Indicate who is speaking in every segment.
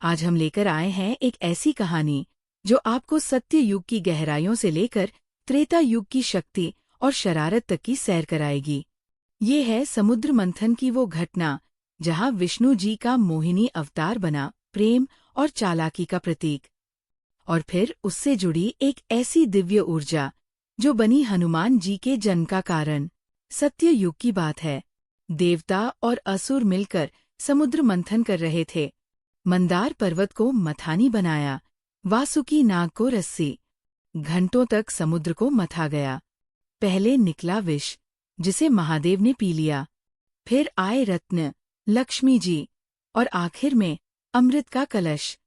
Speaker 1: आज हम लेकर आए हैं एक ऐसी कहानी जो आपको सत्य युग की गहराइयों से लेकर त्रेता युग की शक्ति और शरारत तक की सैर कराएगी। ये है समुद्र मंथन की वो घटना जहां विष्णु जी का मोहिनी अवतार बना प्रेम और चालाकी का प्रतीक, और फिर उससे जुड़ी एक ऐसी दिव्य ऊर्जा जो बनी हनुमान जी के जन्म का कारण। सत्य युग की बात है। देवता और असुर मिलकर समुद्र मंथन कर रहे थे। मंदार पर्वत को मथानी बनाया, वासुकी नाग को रस्सी। घंटों तक समुद्र को मथा गया। पहले निकला विष, जिसे महादेव ने पी लिया। फिर आए रत्न, लक्ष्मी जी, और आखिर में अमृत का कलश।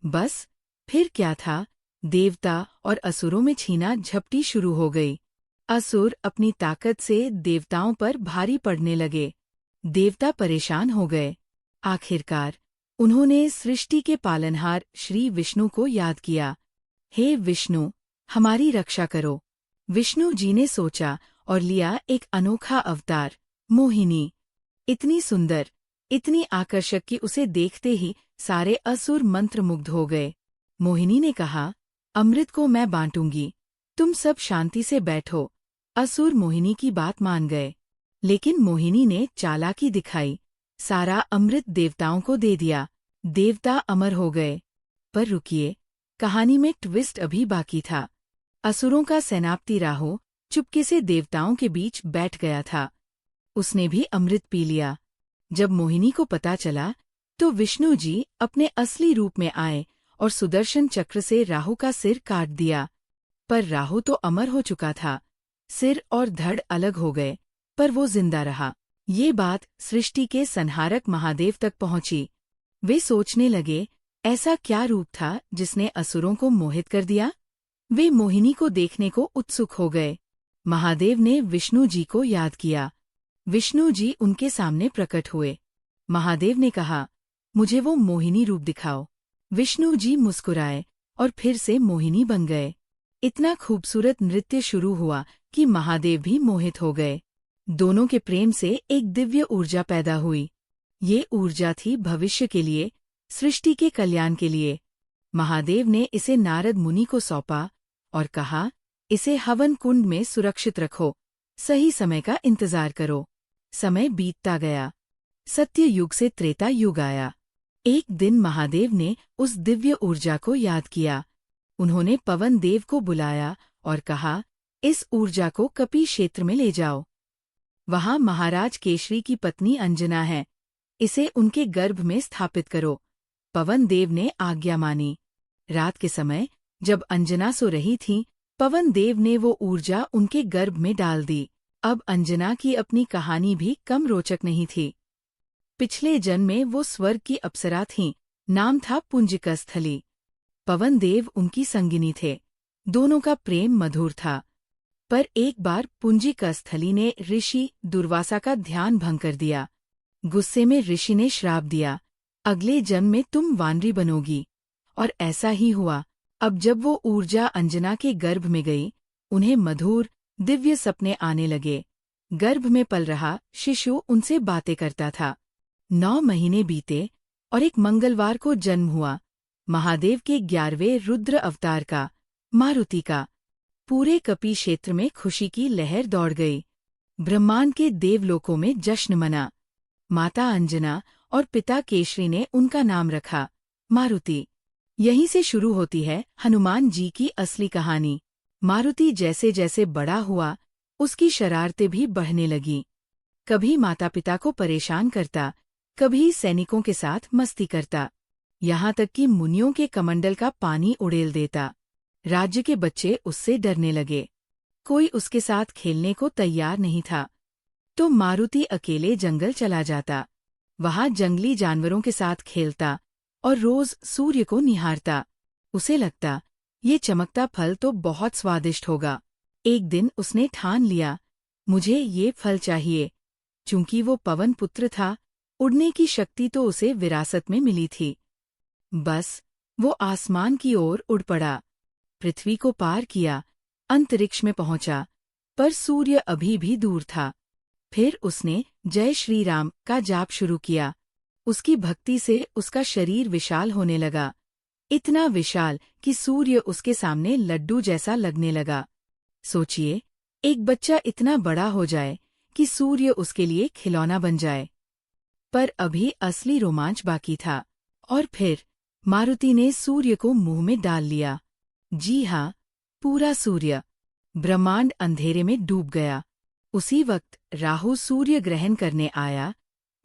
Speaker 1: बस फिर क्या था, देवता और असुरों में छीना झपटी शुरू हो गई। असुर अपनी ताकत से देवताओं पर भारी पड़ने लगे। देवता परेशान हो गए। आखिरकार उन्होंने सृष्टि के पालनहार श्री विष्णु को याद किया। हे विष्णु, हमारी रक्षा करो। विष्णु जी ने सोचा और लिया एक अनोखा अवतार, मोहिनी। इतनी सुंदर, इतनी आकर्षक कि उसे देखते ही सारे असुर मंत्रमुग्ध हो गए। मोहिनी ने कहा, अमृत को मैं बांटूंगी, तुम सब शांति से बैठो। असुर मोहिनी की बात मान गए, लेकिन मोहिनी ने चालाकी दिखाई। सारा अमृत देवताओं को दे दिया। देवता अमर हो गए। पर रुकिए, कहानी में ट्विस्ट अभी बाकी था। असुरों का सेनापति राहु चुपके से देवताओं के बीच बैठ गया था। उसने भी अमृत पी लिया। जब मोहिनी को पता चला तो विष्णु जी अपने असली रूप में आए और सुदर्शन चक्र से राहु का सिर काट दिया। पर राहु तो अमर हो चुका था। सिर और धड़ अलग हो गए, पर वो जिंदा रहा। ये बात सृष्टि के संहारक महादेव तक पहुंची। वे सोचने लगे, ऐसा क्या रूप था जिसने असुरों को मोहित कर दिया। वे मोहिनी को देखने को उत्सुक हो गए। महादेव ने विष्णु जी को याद किया। विष्णु जी उनके सामने प्रकट हुए। महादेव ने कहा, मुझे वो मोहिनी रूप दिखाओ। विष्णु जी मुस्कुराए और फिर से मोहिनी बन गए। इतना खूबसूरत नृत्य शुरू हुआ कि महादेव भी मोहित हो गए। दोनों के प्रेम से एक दिव्य ऊर्जा पैदा हुई। ये ऊर्जा थी भविष्य के लिए, सृष्टि के कल्याण के लिए। महादेव ने इसे नारद मुनि को सौंपा और कहा, इसे हवन कुंड में सुरक्षित रखो, सही समय का इंतजार करो। समय बीतता गया। सत्य युग से त्रेता युग आया। एक दिन महादेव ने उस दिव्य ऊर्जा को याद किया। उन्होंने पवन देव को बुलाया और कहा, इस ऊर्जा को कपी क्षेत्र में ले जाओ। वहां महाराज केशरी की पत्नी अंजना है, इसे उनके गर्भ में स्थापित करो। पवन देव ने आज्ञा मानी। रात के समय जब अंजना सो रही थी, पवन देव ने वो ऊर्जा उनके गर्भ में डाल दी। अब अंजना की अपनी कहानी भी कम रोचक नहीं थी। पिछले जन्म में वो स्वर्ग की अप्सरा थीं, नाम था पुंजिकास्थली। पवन देव उनकी संगिनी थे। दोनों का प्रेम मधुर था। पर एक बार पुंजिकास्थली ने ऋषि दुर्वासा का ध्यान भंग कर दिया। गुस्से में ऋषि ने श्राप दिया, अगले जन्म में तुम वानरी बनोगी। और ऐसा ही हुआ। अब जब वो ऊर्जा अंजना के गर्भ में गई, उन्हें मधुर दिव्य सपने आने लगे। गर्भ में पल रहा शिशु उनसे बातें करता था। 9 महीने बीते और एक मंगलवार को जन्म हुआ, महादेव के 11वें रुद्र अवतार का, मारुति का। पूरे कपी क्षेत्र में खुशी की लहर दौड़ गई। ब्रह्मांड के देवलोकों में जश्न मना। माता अंजना और पिता केशरी ने उनका नाम रखा, मारुति। यहीं से शुरू होती है हनुमान जी की असली कहानी। मारुति जैसे जैसे बड़ा हुआ, उसकी शरारतें भी बढ़ने लगीं। कभी माता पिता को परेशान करता, कभी सैनिकों के साथ मस्ती करता, यहाँ तक कि मुनियों के कमंडल का पानी उड़ेल देता। राज्य के बच्चे उससे डरने लगे। कोई उसके साथ खेलने को तैयार नहीं था। तो मारुति अकेले जंगल चला जाता। वहां जंगली जानवरों के साथ खेलता और रोज सूर्य को निहारता। उसे लगता, ये चमकता फल तो बहुत स्वादिष्ट होगा। एक दिन उसने ठान लिया, मुझे ये फल चाहिए। चूंकि वो पवन पुत्र था, उड़ने की शक्ति तो उसे विरासत में मिली थी। बस वो आसमान की ओर उड़ पड़ा। पृथ्वी को पार किया, अंतरिक्ष में पहुंचा, पर सूर्य अभी भी दूर था। फिर उसने जय श्री राम का जाप शुरू किया। उसकी भक्ति से उसका शरीर विशाल होने लगा, इतना विशाल कि सूर्य उसके सामने लड्डू जैसा लगने लगा। सोचिए, एक बच्चा इतना बड़ा हो जाए कि सूर्य उसके लिए खिलौना बन जाए। पर अभी असली रोमांच बाकी था। और फिर मारुति ने सूर्य को मुंह में डाल लिया। जी हाँ, पूरा सूर्य। ब्रह्मांड अंधेरे में डूब गया। उसी वक्त राहु सूर्य ग्रहण करने आया,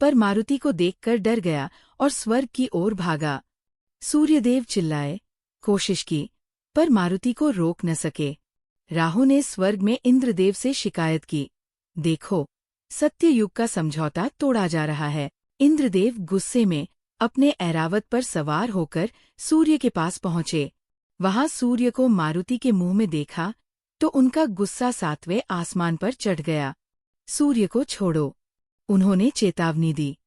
Speaker 1: पर मारुति को देखकर डर गया और स्वर्ग की ओर भागा। सूर्यदेव चिल्लाए, कोशिश की, पर मारुति को रोक न सके। राहु ने स्वर्ग में इंद्रदेव से शिकायत की, देखो, सत्ययुग का समझौता तोड़ा जा रहा है। इंद्रदेव गुस्से में अपने ऐरावत पर सवार होकर सूर्य के पास पहुंचे। वहां सूर्य को मारुति के मुंह में देखा तो उनका गुस्सा 7वें आसमान पर चढ़ गया। सूर्य को छोड़ो, उन्होंने चेतावनी दी।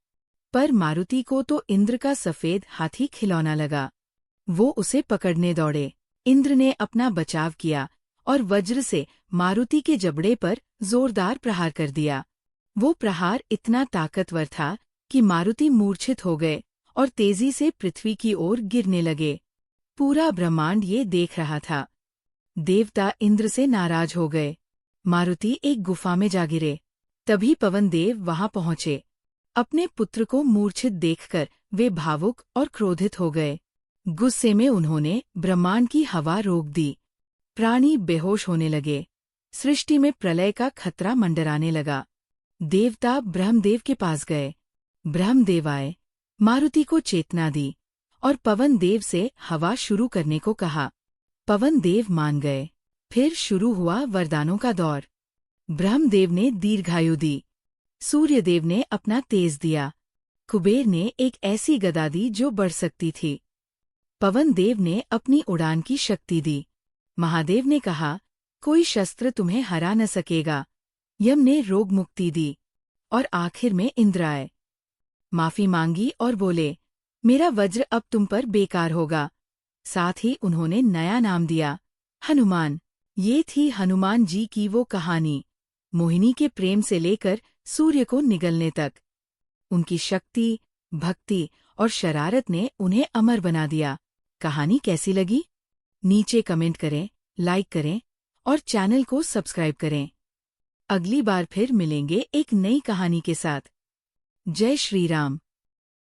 Speaker 1: पर मारुति को तो इंद्र का सफेद हाथी खिलौना लगा। वो उसे पकड़ने दौड़े। इंद्र ने अपना बचाव किया और वज्र से मारुति के जबड़े पर जोरदार प्रहार कर दिया। वो प्रहार इतना ताकतवर था कि मारुति मूर्छित हो गए और तेजी से पृथ्वी की ओर गिरने लगे। पूरा ब्रह्मांड ये देख रहा था। देवता इंद्र से नाराज हो गए। मारुति एक गुफा में जा गिरे। तभी पवन देव वहां पहुंचे। अपने पुत्र को मूर्छित देखकर वे भावुक और क्रोधित हो गए। गुस्से में उन्होंने ब्रह्मांड की हवा रोक दी। प्राणी बेहोश होने लगे। सृष्टि में प्रलय का खतरा मंडराने लगा। देवता ब्रह्मदेव के पास गए। ब्रह्मदेव आए, मारुति को चेतना दी और पवन देव से हवा शुरू करने को कहा। पवन देव मान गए। फिर शुरू हुआ वरदानों का दौर। ब्रह्मदेव ने दीर्घायु दी। सूर्यदेव ने अपना तेज दिया। कुबेर ने एक ऐसी गदा दी जो बढ़ सकती थी। पवन देव ने अपनी उड़ान की शक्ति दी। महादेव ने कहा, कोई शस्त्र तुम्हें हरा न सकेगा। यम ने रोग मुक्ति दी। और आखिर में इंद्र आए, माफी मांगी और बोले, मेरा वज्र अब तुम पर बेकार होगा। साथ ही उन्होंने नया नाम दिया, हनुमान। ये थी हनुमान जी की वो कहानी, मोहिनी के प्रेम से लेकर सूर्य को निगलने तक। उनकी शक्ति, भक्ति और शरारत ने उन्हें अमर बना दिया। कहानी कैसी लगी? नीचे कमेंट करें, लाइक करें और चैनल को सब्सक्राइब करें। अगली बार फिर मिलेंगे एक नई कहानी के साथ। जय श्री राम।